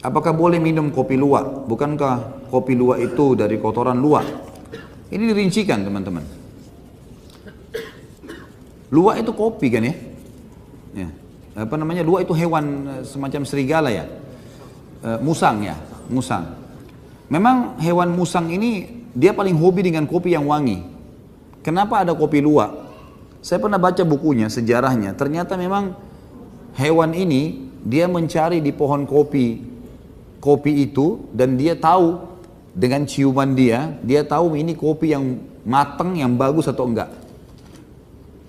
Apakah boleh minum kopi luwak? Bukankah kopi luwak itu dari kotoran luwak? Ini dirincikan teman-teman. Luwak itu kopi kan ya? Ya. Apa namanya? Luwak itu hewan semacam serigala ya? Musang ya, musang. Memang hewan musang ini dia paling hobi dengan kopi yang wangi. Kenapa ada kopi luwak? Saya pernah baca bukunya, sejarahnya. Ternyata memang hewan ini dia mencari di pohon kopi itu, dan dia tahu dengan ciuman dia tahu ini kopi yang matang, yang bagus atau enggak.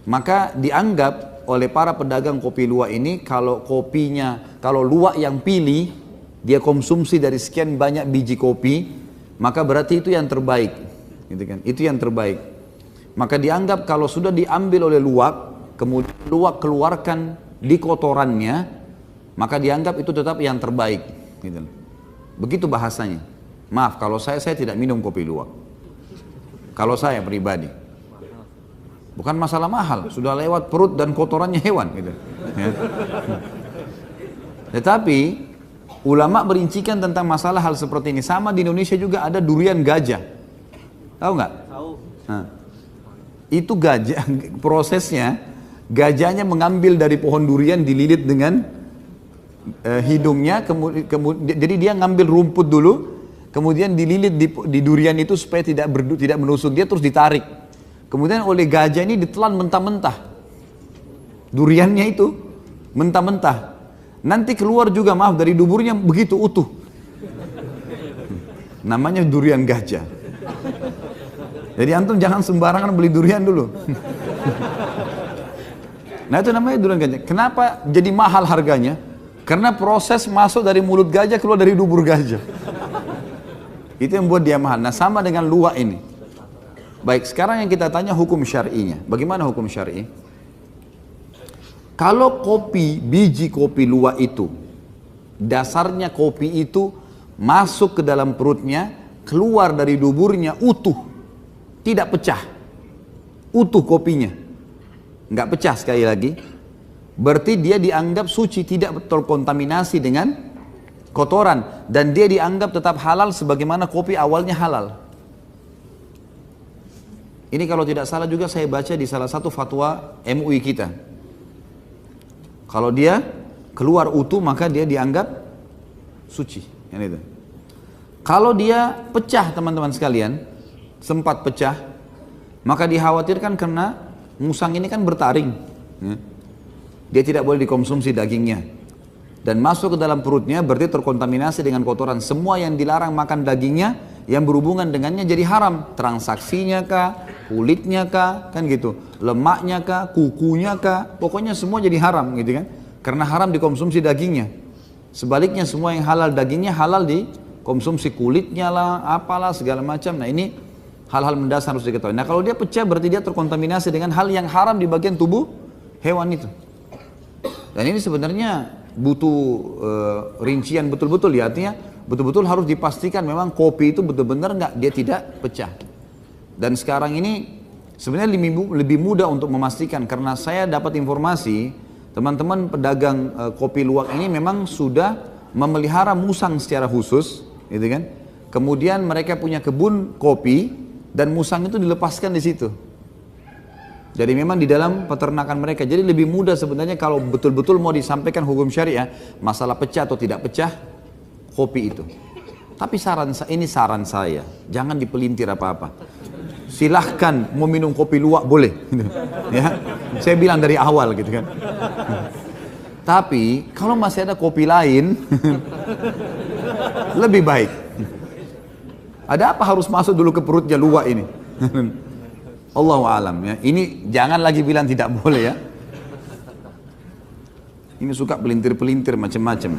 Maka dianggap oleh para pedagang kopi luwak ini, kalau luwak yang pilih, dia konsumsi dari sekian banyak biji kopi, maka berarti itu yang terbaik, gitu kan? Itu yang terbaik. Maka dianggap kalau sudah diambil oleh luwak, kemudian luwak keluarkan di kotorannya, maka dianggap itu tetap yang terbaik, gitu. Begitu bahasanya. Maaf kalau saya tidak minum kopi luwak. Kalau saya pribadi, bukan masalah mahal, sudah lewat perut dan kotorannya hewan, gitu. Ya. Tetapi ulama merincikan tentang masalah hal seperti ini. Sama di Indonesia juga ada durian gajah. Tahu nggak? Tahu. Nah, itu gajah, prosesnya gajahnya mengambil dari pohon durian, dililit dengan hidungnya, jadi dia ngambil rumput dulu, kemudian dililit di durian itu supaya tidak menusuk dia, terus ditarik. Kemudian oleh gajah ini ditelan mentah-mentah. Duriannya itu mentah-mentah. Nanti keluar juga, maaf, dari duburnya begitu utuh. Namanya durian gajah. Jadi antum jangan sembarangan beli durian dulu. Nah itu namanya durian gajah. Kenapa jadi mahal harganya? Karena proses masuk dari mulut gajah keluar dari dubur gajah. Itu yang buat dia mahal. Nah sama dengan luwak ini. Baik, sekarang yang kita tanya hukum syar'inya. Bagaimana hukum syar'i? Kalau biji kopi luwak itu, dasarnya kopi itu masuk ke dalam perutnya, keluar dari duburnya utuh, tidak pecah, utuh kopinya, nggak pecah sekali lagi, berarti dia dianggap suci, tidak terkontaminasi dengan kotoran, dan dia dianggap tetap halal sebagaimana kopi awalnya halal. Ini kalau tidak salah juga saya baca di salah satu fatwa MUI kita. Kalau dia keluar utuh maka dia dianggap suci. Yang itu. Kalau dia pecah teman-teman sekalian, sempat pecah, maka dikhawatirkan karena musang ini kan bertaring. Dia tidak boleh dikonsumsi dagingnya. Dan masuk ke dalam perutnya berarti terkontaminasi dengan kotoran. Semua yang dilarang makan dagingnya, yang berhubungan dengannya jadi haram. Transaksinya kah, kulitnya kah, kan gitu. Lemaknya kah, kukunya kah, pokoknya semua jadi haram gitu kan. Karena haram dikonsumsi dagingnya. Sebaliknya semua yang halal dagingnya halal dikonsumsi, kulitnya lah, apalah segala macam. Nah ini hal-hal mendasar harus diketahui. Nah kalau dia pecah berarti dia terkontaminasi dengan hal yang haram di bagian tubuh hewan itu. Dan ini sebenarnya butuh rincian betul-betul ya, artinya betul-betul harus dipastikan memang kopi itu betul-benar nggak, dia tidak pecah. Dan sekarang ini sebenarnya lebih mudah untuk memastikan, karena saya dapat informasi teman-teman pedagang kopi luwak ini memang sudah memelihara musang secara khusus, gitu kan? Kemudian mereka punya kebun kopi dan musang itu dilepaskan di situ. Jadi memang di dalam peternakan mereka. Jadi lebih mudah sebenarnya kalau betul-betul mau disampaikan hukum syariah, masalah pecah atau tidak pecah kopi itu. Tapi ini saran saya, jangan dipelintir apa-apa. Silahkan mau minum kopi luwak boleh, ya. Saya bilang dari awal gitu kan. Tapi kalau masih ada kopi lain, lebih baik. Ada apa harus masuk dulu ke perutnya luwak ini? Allahu alam ya. Ini jangan lagi bilang tidak boleh ya. Ini suka pelintir-pelintir macam-macam.